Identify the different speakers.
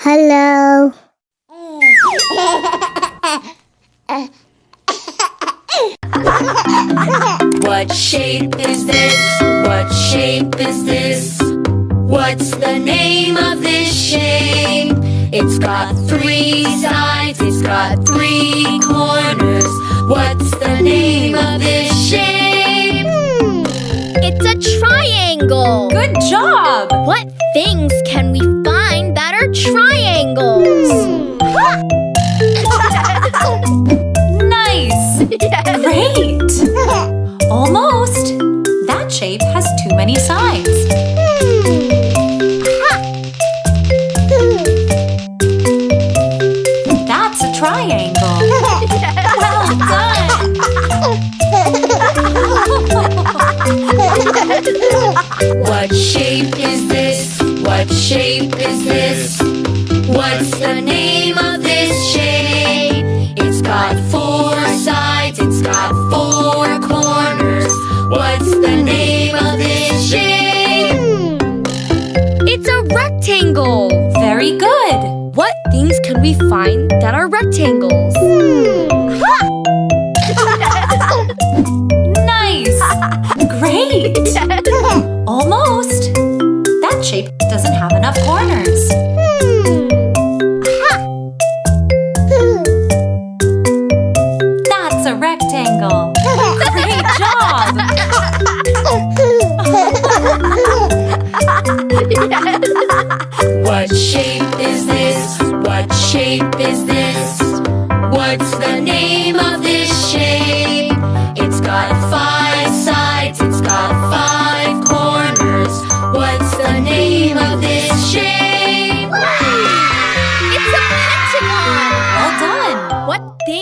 Speaker 1: Hello.
Speaker 2: What shape is this? What shape is this? What's the name of this shape? It's got 3 sides, it's got 3 corners. What's the name of this shape?
Speaker 3: It's a triangle.
Speaker 2: Good job!
Speaker 3: What things can we find that are triangles?
Speaker 2: Nice! Great! Almost! That shape has too many sides. That's a triangle. Well done! What shape is this? What shape is this? What's the name of this shape? It's got 4 sides, it's got 4 corners. What's the name of this shape?
Speaker 3: It's a rectangle.
Speaker 2: Very good.
Speaker 3: What things can we find that are rectangles?
Speaker 2: Nice! Great! Almost! That shape doesn't have enough corners. That's a rectangle. Great job! What shape is this? What shape is this? What's the name